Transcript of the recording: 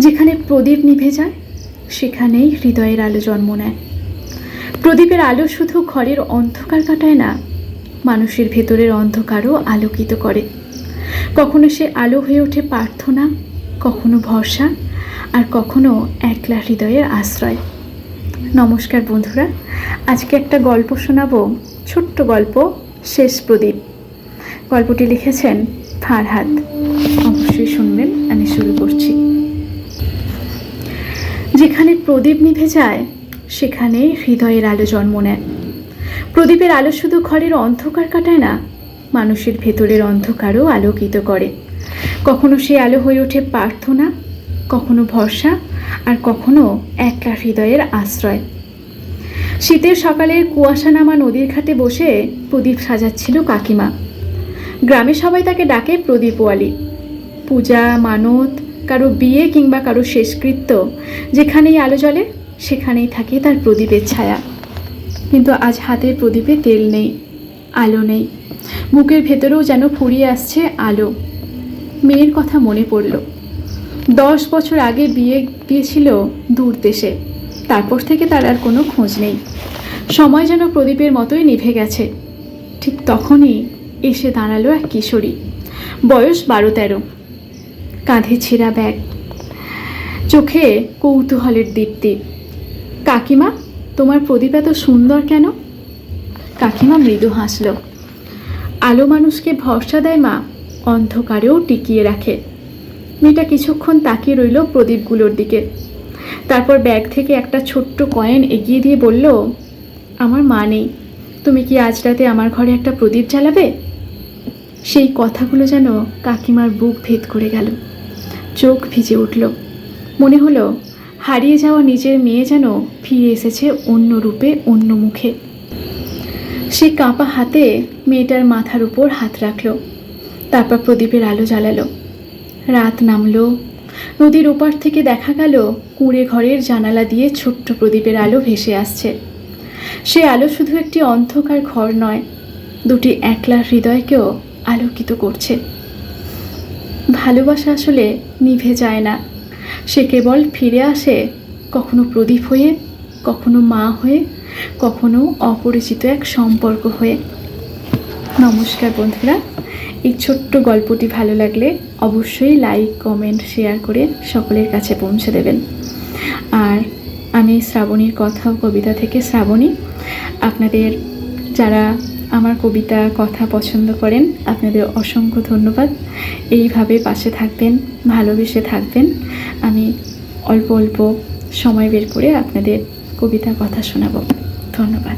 যেখানে প্রদীপ নিভে যায় সেখানেই হৃদয়ের আলো জন্ম নেয়। প্রদীপের আলো শুধু ঘরের অন্ধকার কাটায় না, মানুষের ভেতরের অন্ধকারও আলোকিত করে। কখনো সে আলো হয়ে ওঠে প্রার্থনা, কখনো ভরসা, আর কখনো একলা হৃদয়ের আশ্রয়। নমস্কার বন্ধুরা, আজকে একটা গল্প শোনাবো, ছোট্ট গল্প, শেষ প্রদীপ। গল্পটি লিখেছেন ফারহাদ। অবশ্যই শুনবেন, আমি শুরু করছি। যেখানে প্রদীপ নিভে যায় সেখানে হৃদয়ের আলো জন্ম নেয়। প্রদীপের আলো শুধু ঘরের অন্ধকার কাটায় না, মানুষের ভেতরের অন্ধকারও আলোকিত করে। কখনো সে আলো হয়ে ওঠে প্রার্থনা, কখনো ভরসা, আর কখনো একলা হৃদয়ের আশ্রয়। শীতের সকালে কুয়াশা নামা নদীর ঘাটে বসে প্রদীপ সাজাচ্ছিল কাকিমা। গ্রামে সবাই তাকে ডাকে প্রদীপওয়ালি। পূজা, মানত, কারো বিয়ে কিংবা কারো শেষকৃত্য, যেখানেই আলো জ্বলে সেখানেই থাকে তার প্রদীপের ছায়া। কিন্তু আজ হাতের প্রদীপে তেল নেই, আলো নেই। বুকের ভেতরেও যেন ফুরিয়ে আসছে আলো। মেয়ের কথা মনে পড়ল। 10 বছর আগে বিয়ে দিয়েছিল দূর দেশে। তারপর থেকে তার আর কোনো খোঁজ নেই। সময় যেন প্রদীপের মতোই নিভে গেছে। ঠিক তখনই এসে দাঁড়ালো এক কিশোরী, বয়স 12-13, কাঁধে ছেঁড়া ব্যাগ, চোখে কৌতূহলের দীপ্তি। কাকিমা, তোমার প্রদীপ এত সুন্দর কেন? কাকিমা মৃদু হাসল। আলো মানুষকে ভরসা দেয় মা, অন্ধকারেও টিকিয়ে রাখে। মেয়েটা কিছুক্ষণ তাকিয়ে রইল প্রদীপগুলোর দিকে। তারপর ব্যাগ থেকে একটা ছোট্ট কয়েন এগিয়ে দিয়ে বলল, আমার মা নেই, তুমি কি আজ রাতে আমার ঘরে একটা প্রদীপ জ্বালাবে? সেই কথাগুলো যেন কাকিমার বুক ভেদ করে গেল। চোখ ভিজে উঠল। মনে হলো হারিয়ে যাওয়া নিজের মেয়ে যেন ফিরে এসেছে অন্য রূপে, অন্য মুখে। সে কাঁপা হাতে মেয়েটার মাথার উপর হাত রাখল। তারপর প্রদীপের আলো জ্বালালো। রাত নামলো। নদীর ওপার থেকে দেখা গেল কুঁড়ে ঘরের জানালা দিয়ে ছোট্ট প্রদীপের আলো ভেসে আসছে। সে আলো শুধু একটি অন্ধকার ঘর নয়, দুটি একলা হৃদয়কেও আলোকিত করছে। ভালোবাসা আসলে নিভে যায় না, সে কেবল ফিরে আসে, কখনো প্রদীপ হয়ে, কখনো মা হয়ে, কখনো অপরিচিত এক সম্পর্ক হয়ে। নমস্কার বন্ধুরা, এই ছোট্ট গল্পটি ভালো লাগলে অবশ্যই লাইক, কমেন্ট, শেয়ার করে সকলের কাছে পৌঁছে দেবেন। আর আমি শ্রাবণীর কথা ও কবিতা থেকে শ্রাবণী। আপনাদের যারা আমার কবিতা, কথা পছন্দ করেন, আপনাদের অসংখ্য ধন্যবাদ। এইভাবে পাশে থাকবেন, ভালোবেসে থাকবেন। আমি অল্প অল্প সময় বের করে আপনাদের কবিতা, কথা শোনাবো। ধন্যবাদ।